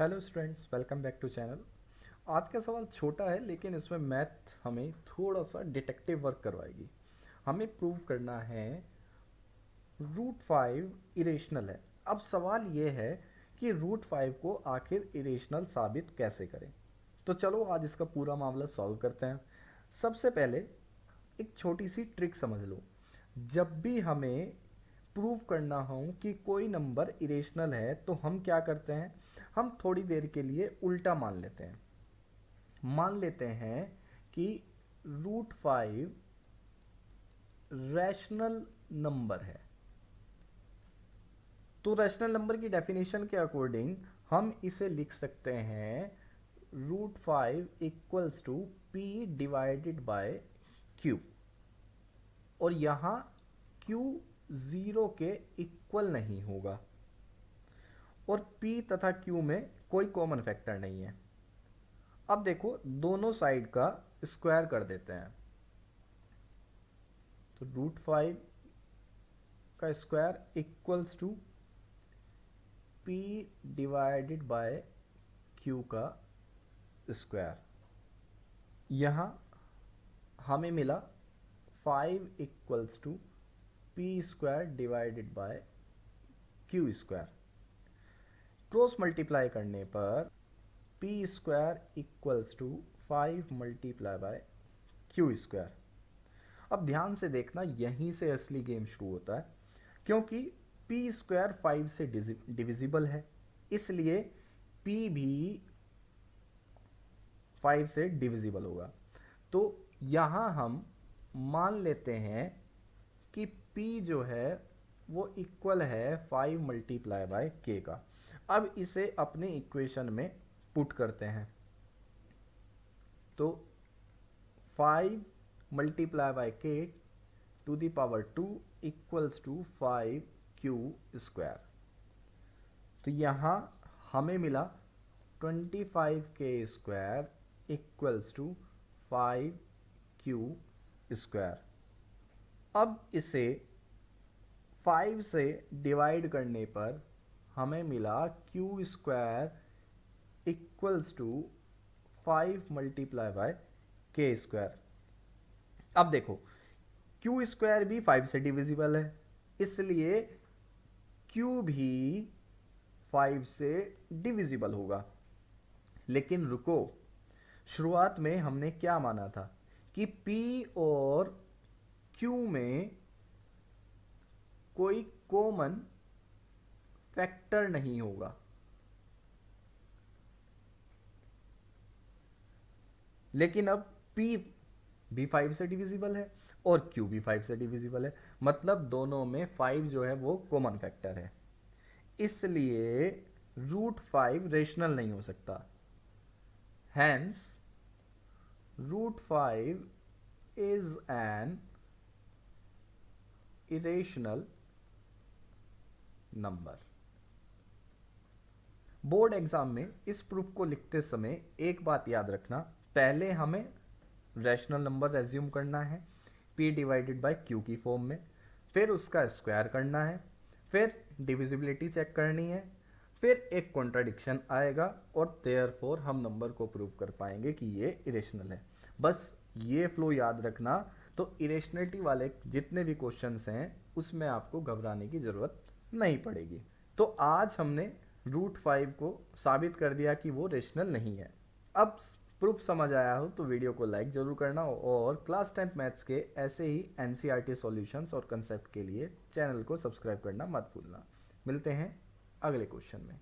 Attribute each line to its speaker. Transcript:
Speaker 1: Hello students, welcome back to channel. आज का सवाल छोटा है लेकिन इसमें मैथ हमें थोड़ा सा डिटेक्टिव वर्क करवाएगी। हमें प्रूव करना है रूट 5 इरेशनल है। अब सवाल ये है कि रूट 5 को आखिर इरेशनल साबित कैसे करें। तो चलो आज इसका पूरा मामला सॉल्व करते हैं। सबसे पहले एक छोटी सी ट्रिक समझ लो। जब भी हमें प्रूव करना हो कि कोई नंबर इरेशनल है तो हम क्या करते हैं, हम थोड़ी देर के लिए उल्टा मान लेते हैं। मान लेते हैं कि रूट 5 रैशनल नंबर है। तो रैशनल नंबर की डेफिनेशन के अकॉर्डिंग हम इसे लिख सकते हैं root 5 equals to P divided by Q. और यहाँ क्यू 0 के इक्वल नहीं होगा और p तथा q में कोई कॉमन फैक्टर नहीं है। अब देखो दोनों साइड का स्क्वायर कर देते हैं। तो रूट 5 का square equals to p divided by q का स्क्वायर। यहाँ हमें मिला 5 equals to p square divided by q square. Cross multiply करने पर P square equals to 5 multiply by Q square. अब ध्यान से देखना, यहीं से असली गेम शुरू होता है, क्योंकि पी स्क्वायर 5 से डिविजिबल है, इसलिए पी भी 5 से डिविजिबल होगा। तो यहाँ हम मान लेते हैं कि p जो है वो इक्वल है 5 मल्टीप्लाई बाय k का। अब इसे अपने इक्वेशन में पुट करते हैं। तो 5 multiply by k to the power 2 equals to 5q square. तो यहाँ हमें मिला 25k square equals to 5q square. अब इसे 5 से डिवाइड करने पर हमें मिला q square equals to 5 multiply by k square. अब देखो q स्क्वायर भी 5 से डिविजिबल है, इसलिए q भी 5 से डिविजिबल होगा। लेकिन रुको, शुरुआत में हमने क्या माना था कि p और q में कोई कॉमन फैक्टर नहीं होगा। लेकिन अब p भी 5 से डिविजिबल है और q भी 5 से डिविजिबल है, मतलब दोनों में 5 जो है वो कॉमन फैक्टर है, इसलिए रूट 5 रेशनल नहीं हो सकता। Hence root 5 is an irrational number. Board exam में इस प्रूफ को लिखते समय एक बात याद रखना, पहले हमें रैशनल नंबर एज्यूम करना है p डिवाइडेड बाय q की फॉर्म में, फिर उसका स्क्वायर करना है, फिर डिविजिबिलिटी चेक करनी है, फिर एक कॉन्ट्राडिक्शन आएगा और देयरफॉर हम नंबर को प्रूव कर पाएंगे कि ये इरेशनल है। बस ये फ्लो याद रखना। तो इरेशनलिटी वाले जितने भी क्वेश्चंस हैं उसमें आपको घबराने की ज़रूरत नहीं पड़ेगी। तो आज हमने रूट 5 को साबित कर दिया कि वो रेशनल नहीं है। अब प्रूफ समझ आया हो तो वीडियो को लाइक ज़रूर करना और क्लास 10th मैथ्स के ऐसे ही एनसीईआरटी सॉल्यूशंस और कंसेप्ट के लिए चैनल को सब्सक्राइब करना मत भूलना। मिलते हैं अगले क्वेश्चन में।